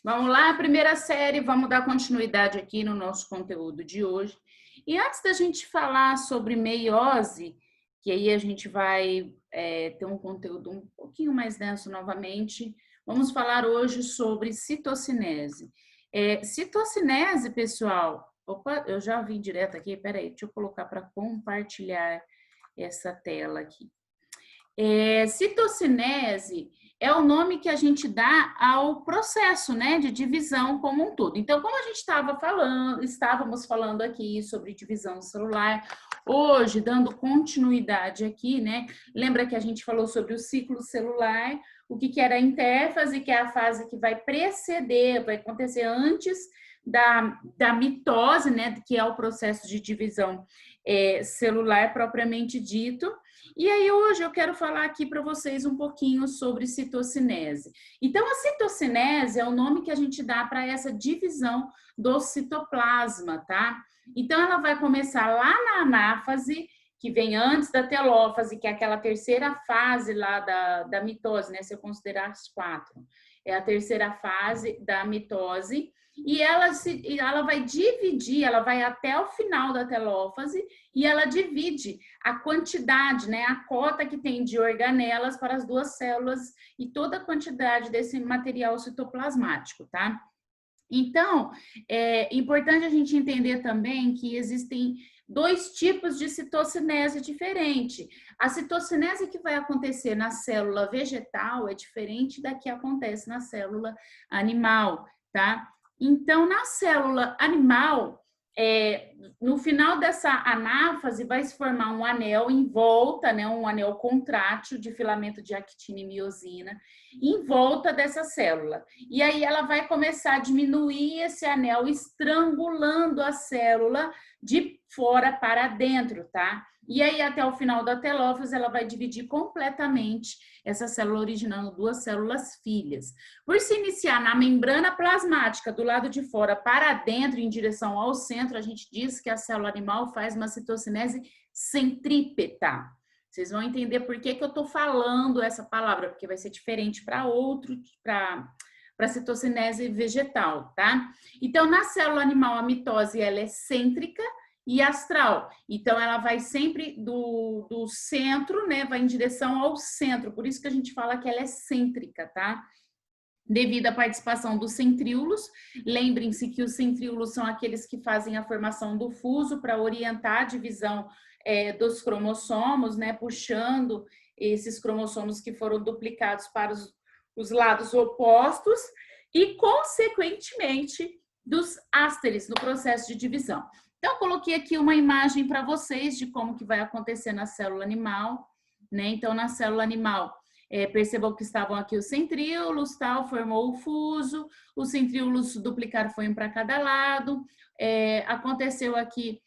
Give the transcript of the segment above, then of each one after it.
Vamos lá, primeira série, vamos dar continuidade aqui no nosso conteúdo de hoje. E antes da gente falar sobre meiose, que aí a gente vai ter um conteúdo um pouquinho mais denso novamente, vamos falar hoje sobre citocinese. Citocinese, pessoal, opa, eu já vim direto aqui, peraí, deixa eu colocar para compartilhar essa tela aqui. Citocinese é o nome que a gente dá ao processo, né, de divisão como um todo. Então, como a gente estávamos falando aqui sobre divisão celular, hoje, dando continuidade aqui, né, lembra que a gente falou sobre o ciclo celular, o que era a intérfase, que é a fase que vai preceder, vai acontecer antes da mitose, né, que é o processo de divisão celular propriamente dito. E aí hoje eu quero falar aqui para vocês um pouquinho sobre citocinese. Então a citocinese é o nome que a gente dá para essa divisão do citoplasma, tá? Então ela vai começar lá na anáfase, que vem antes da telófase, que é aquela terceira fase lá da mitose, né? Se eu considerar as 4. É a terceira fase da mitose. E ela vai dividir, ela vai até o final da telófase e ela divide a quantidade, né, a cota que tem de organelas para as duas células e toda a quantidade desse material citoplasmático, tá? Então, é importante a gente entender também que existem dois tipos de citocinese diferente. A citocinese que vai acontecer na célula vegetal é diferente da que acontece na célula animal, tá? Então, na célula animal, no final dessa anáfase vai se formar um anel em volta, né, um anel contrátil de filamento de actina e miosina, em volta dessa célula. E aí ela vai começar a diminuir esse anel, estrangulando a célula de fora para dentro, tá? E aí até o final da telófase ela vai dividir completamente essa célula, originando duas células filhas. Por se iniciar na membrana plasmática do lado de fora para dentro, em direção ao centro, a gente diz que a célula animal faz uma citocinese centrípeta. Vocês vão entender por que eu estou falando essa palavra, porque vai ser diferente para citocinese vegetal, tá? Então, na célula animal, a mitose ela é cêntrica e astral. Então, ela vai sempre do centro, né? Vai em direção ao centro. Por isso que a gente fala que ela é cêntrica, tá? Devido à participação dos centríolos. Lembrem-se que os centríolos são aqueles que fazem a formação do fuso para orientar a divisão dos cromossomos, né? Puxando esses cromossomos que foram duplicados para os lados opostos e, consequentemente, dos ásteres no processo de divisão. Então, eu coloquei aqui uma imagem para vocês de como que vai acontecer na célula animal, né? Então, na célula animal, percebam que estavam aqui os centríolos, tal, formou o fuso, os centríolos duplicaram, foi um para cada lado, aconteceu aqui,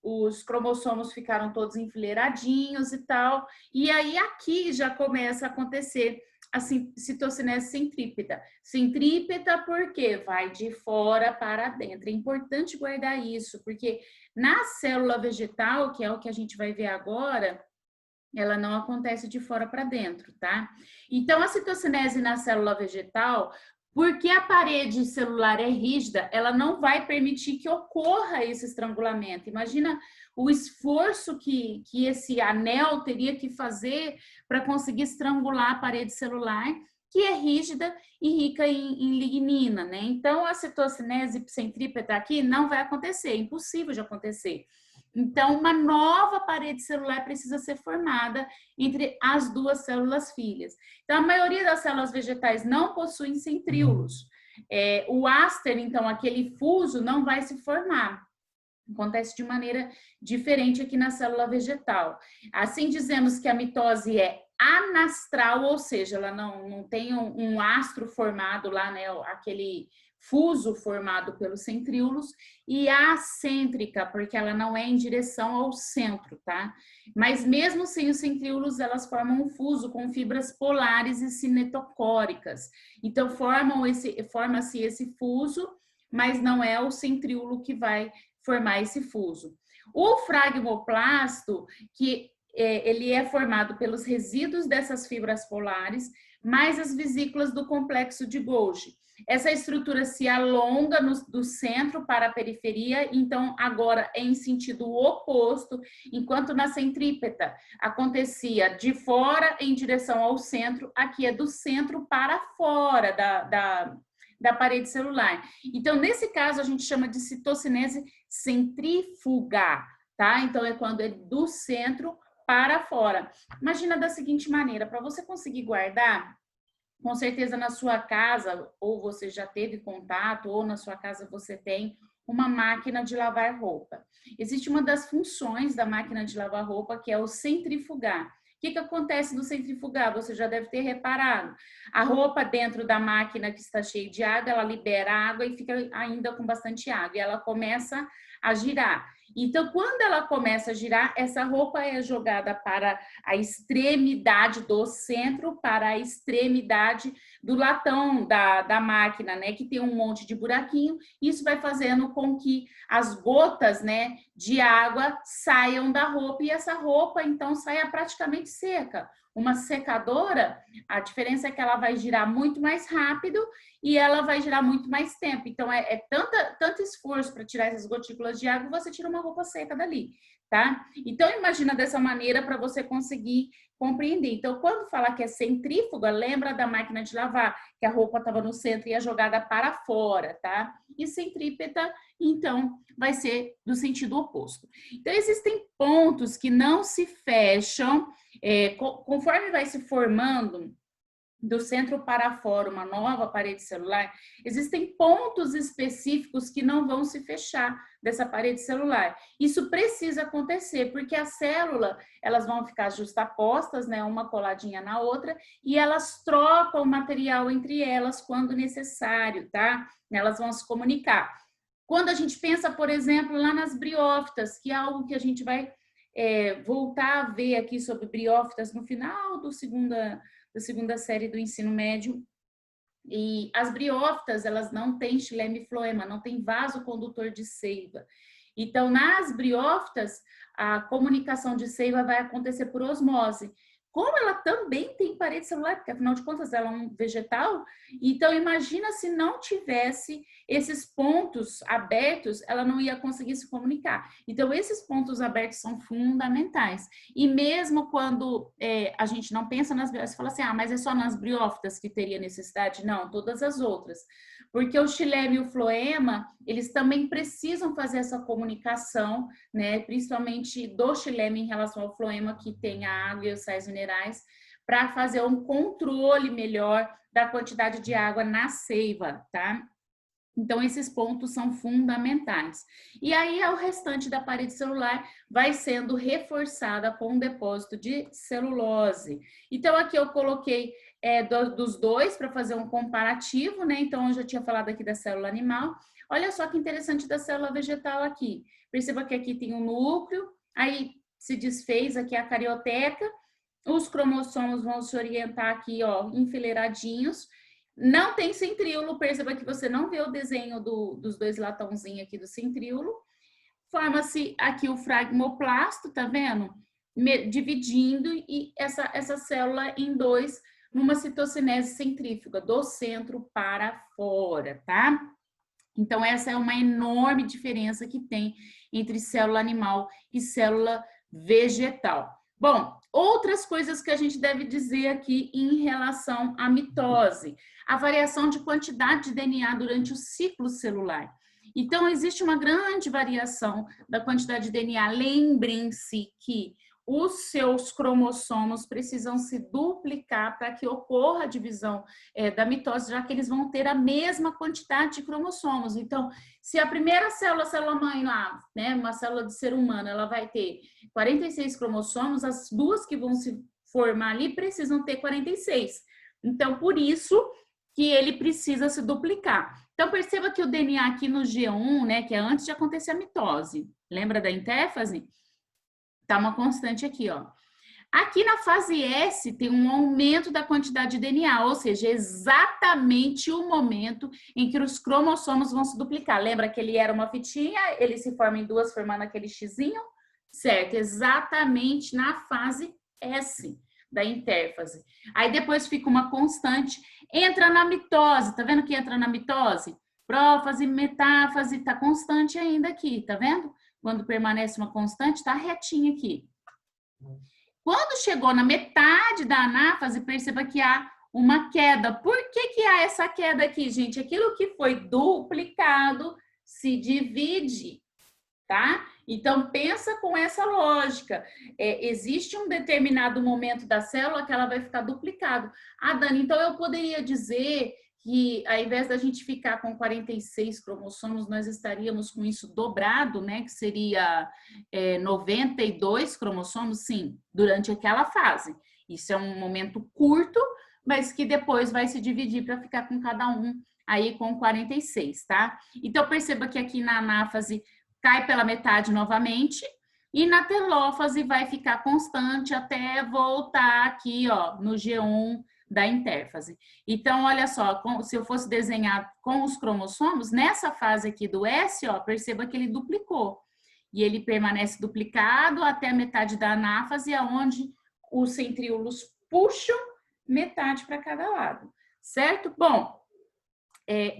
os cromossomos ficaram todos enfileiradinhos e tal, e aí aqui já começa a acontecer a citocinese centrípeta. Centrípeta porque vai de fora para dentro. É importante guardar isso, porque na célula vegetal, que é o que a gente vai ver agora, ela não acontece de fora para dentro, tá? Então, a citocinese na célula vegetal, porque a parede celular é rígida, ela não vai permitir que ocorra esse estrangulamento. Imagina o esforço que esse anel teria que fazer para conseguir estrangular a parede celular, que é rígida e rica em lignina, né? Então, a citocinese centrípeta aqui não vai acontecer, é impossível de acontecer. Então, uma nova parede celular precisa ser formada entre as duas células filhas. Então, a maioria das células vegetais não possuem centríolos. O áster, então, aquele fuso, não vai se formar. Acontece de maneira diferente aqui na célula vegetal. Assim, dizemos que a mitose é anastral, ou seja, ela não tem um astro formado lá, né, aquele fuso formado pelos centríolos, e acêntrica, porque ela não é em direção ao centro, tá? Mas mesmo sem os centríolos, elas formam um fuso com fibras polares e cinetocóricas. Então, forma-se esse fuso, mas não é o centríolo que vai formar esse fuso. O fragmoplasto, que ele é formado pelos resíduos dessas fibras polares, mais as vesículas do complexo de Golgi. Essa estrutura se alonga do centro para a periferia, então agora é em sentido oposto, enquanto na centrípeta acontecia de fora em direção ao centro, aqui é do centro para fora da parede celular. Então, nesse caso, a gente chama de citocinese centrífuga, tá? Então, é quando é do centro para fora. Imagina da seguinte maneira, para você conseguir guardar, com certeza na sua casa, ou você já teve contato, ou na sua casa você tem uma máquina de lavar roupa. Existe uma das funções da máquina de lavar roupa que é o centrifugar. O que acontece no centrifugar? Você já deve ter reparado. A roupa dentro da máquina que está cheia de água, ela libera água e fica ainda com bastante água. E ela começa a girar. Então, quando ela começa a girar, essa roupa é jogada para a extremidade do centro, para a extremidade do latão da máquina, né? Que tem um monte de buraquinho. Isso vai fazendo com que as gotas, né, de água saiam da roupa e essa roupa, então, saia praticamente seca. Uma secadora, a diferença é que ela vai girar muito mais rápido e ela vai girar muito mais tempo. Então, tanto esforço para tirar essas gotículas de água, você tira uma roupa seca dali, tá? Então, imagina dessa maneira para você conseguir compreender. Então, quando fala que é centrífuga, lembra da máquina de lavar, que a roupa estava no centro e é jogada para fora, tá? E centrípeta, então, vai ser do sentido oposto. Então, existem pontos que não se fecham, conforme vai se formando do centro para fora uma nova parede celular, existem pontos específicos que não vão se fechar dessa parede celular. Isso precisa acontecer, porque a célula, elas vão ficar justapostas, né, uma coladinha na outra, e elas trocam o material entre elas quando necessário, tá? Elas vão se comunicar. Quando a gente pensa, por exemplo, lá nas briófitas, que é algo que a gente vai voltar a ver aqui sobre briófitas no final da segunda série do ensino médio. E as briófitas, elas não têm xilema e floema, não tem vaso condutor de seiva. Então, nas briófitas, a comunicação de seiva vai acontecer por osmose. Como ela também tem parede celular, porque afinal de contas ela é um vegetal, então imagina se não tivesse esses pontos abertos, ela não ia conseguir se comunicar. Então esses pontos abertos são fundamentais. E mesmo quando a gente não pensa nas briófitas, fala assim, mas é só nas briófitas que teria necessidade? Não, todas as outras. Porque o xilema e o floema, eles também precisam fazer essa comunicação, né? Principalmente do xilema em relação ao floema, que tem a água e os sais minerais, para fazer um controle melhor da quantidade de água na seiva, tá? Então, esses pontos são fundamentais. E aí, o restante da parede celular vai sendo reforçada com um depósito de celulose. Então, aqui eu coloquei dos dois para fazer um comparativo, né? Então, eu já tinha falado aqui da célula animal. Olha só que interessante da célula vegetal aqui. Perceba que aqui tem um núcleo, aí se desfez aqui a carioteca, os cromossomos vão se orientar aqui, ó, enfileiradinhos. Não tem centríolo, perceba que você não vê o desenho dos dois latãozinhos aqui do centríolo. Forma-se aqui o fragmoplasto, tá vendo? Dividindo e essa célula em dois, numa citocinese centrífuga, do centro para fora, tá? Então, essa é uma enorme diferença que tem entre célula animal e célula vegetal. Bom, outras coisas que a gente deve dizer aqui em relação à mitose. A variação de quantidade de DNA durante o ciclo celular. Então, existe uma grande variação da quantidade de DNA. Lembrem-se que os seus cromossomos precisam se duplicar para que ocorra a divisão da mitose, já que eles vão ter a mesma quantidade de cromossomos. Então, se a primeira célula, a célula mãe lá, né, uma célula de ser humano, ela vai ter 46 cromossomos, as duas que vão se formar ali precisam ter 46. Então, por isso que ele precisa se duplicar. Então, perceba que o DNA aqui no G1, né, que é antes de acontecer a mitose, lembra da intéfase? Tá uma constante aqui, ó. Aqui na fase S tem um aumento da quantidade de DNA, ou seja, exatamente o momento em que os cromossomos vão se duplicar. Lembra que ele era uma fitinha, ele se forma em duas, formando aquele xizinho? Certo, exatamente na fase S. da intérfase. Aí depois fica uma constante, entra na mitose, tá vendo que entra na mitose? Prófase, metáfase, tá constante ainda aqui, tá vendo? Quando permanece uma constante, tá retinha aqui. Quando chegou na metade da anáfase, perceba que há uma queda. Por que há essa queda aqui, gente? Aquilo que foi duplicado se divide, tá? Então, pensa com essa lógica. Existe um determinado momento da célula que ela vai ficar duplicado. Ah, Dani, então eu poderia dizer que ao invés da gente ficar com 46 cromossomos, nós estaríamos com isso dobrado, né? Que seria 92 cromossomos, sim, durante aquela fase. Isso é um momento curto, mas que depois vai se dividir para ficar com cada um aí com 46, tá? Então, perceba que aqui na anáfase cai pela metade novamente e na telófase vai ficar constante até voltar aqui, ó, no G1 da intérfase. Então, olha só, se eu fosse desenhar com os cromossomos, nessa fase aqui do S, ó, perceba que ele duplicou. E ele permanece duplicado até a metade da anáfase, onde os centríolos puxam metade para cada lado, certo? Bom,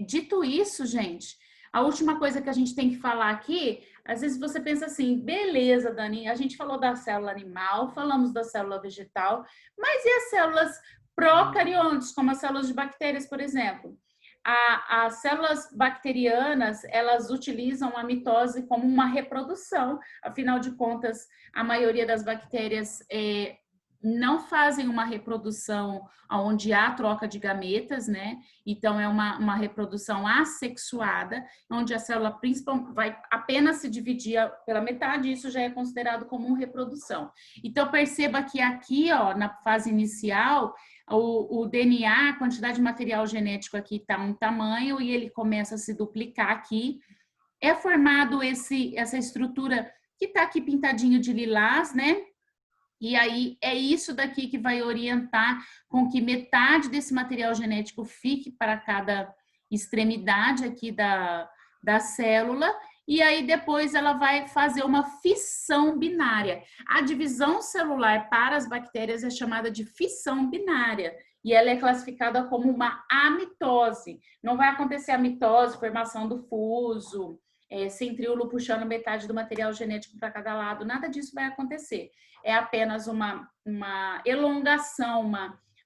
dito isso, gente, a última coisa que a gente tem que falar aqui, às vezes você pensa assim, beleza, Dani, a gente falou da célula animal, falamos da célula vegetal, mas e as células procariontes, como as células de bactérias, por exemplo? As células bacterianas, elas utilizam a mitose como uma reprodução, afinal de contas, a maioria das bactérias não fazem uma reprodução onde há troca de gametas, né? Então, é uma reprodução assexuada, onde a célula principal vai apenas se dividir pela metade, e isso já é considerado como uma reprodução. Então, perceba que aqui, ó, na fase inicial, o DNA, a quantidade de material genético aqui está um tamanho e ele começa a se duplicar aqui. É formado essa estrutura que está aqui pintadinho de lilás, né? E aí é isso daqui que vai orientar com que metade desse material genético fique para cada extremidade aqui da célula. E aí depois ela vai fazer uma fissão binária. A divisão celular para as bactérias é chamada de fissão binária. E ela é classificada como uma amitose. Não vai acontecer a mitose, formação do fuso, centríolo puxando metade do material genético para cada lado. Nada disso vai acontecer. É apenas uma elongação,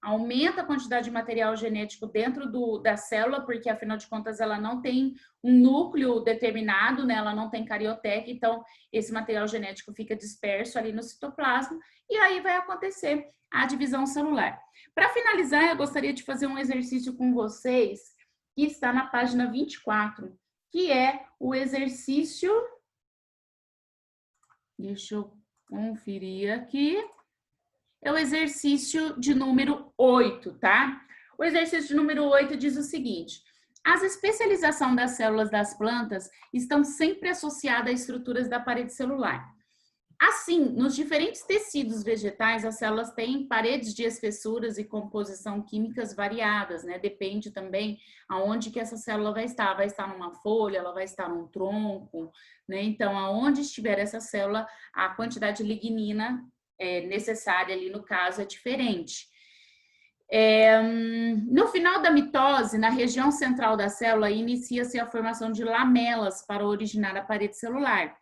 aumenta a quantidade de material genético dentro da célula, porque afinal de contas ela não tem um núcleo determinado, né? Ela não tem carioteca, então esse material genético fica disperso ali no citoplasma e aí vai acontecer a divisão celular. Para finalizar, eu gostaria de fazer um exercício com vocês que está na página 24, que é o exercício... Deixa eu conferir aqui. É o exercício de número 8, tá? O exercício de número 8 diz o seguinte: as especializações das células das plantas estão sempre associadas a estruturas da parede celular. Assim, nos diferentes tecidos vegetais, as células têm paredes de espessuras e composição químicas variadas, né? Depende também aonde que essa célula vai estar. Vai estar numa folha, ela vai estar num tronco, né? Então, aonde estiver essa célula, a quantidade de lignina necessária ali no caso é diferente. No final da mitose, na região central da célula, inicia-se a formação de lamelas para originar a parede celular.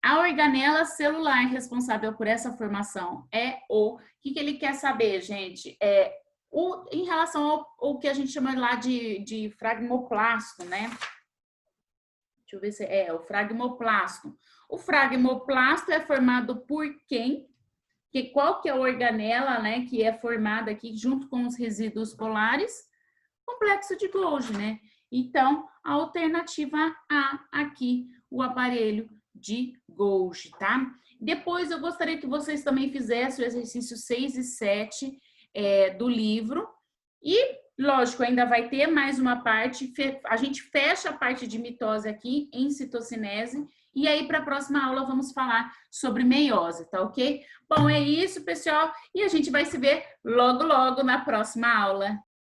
A organela celular responsável por essa formação é o que ele quer saber, gente? Em relação ao que a gente chama lá de fragmoplasto, né? Deixa eu ver se é o fragmoplasto. O fragmoplasto é formado por quem? Qual que é a organela, né, que é formada aqui junto com os resíduos polares? Complexo de Golgi, né? Então, a alternativa A aqui, o aparelho de Golgi, tá? Depois eu gostaria que vocês também fizessem o exercício 6 e 7 do livro. E, lógico, ainda vai ter mais uma parte, a gente fecha a parte de mitose aqui em citocinese, e aí para a próxima aula vamos falar sobre meiose, tá ok? Bom, é isso, pessoal, e a gente vai se ver logo, logo na próxima aula.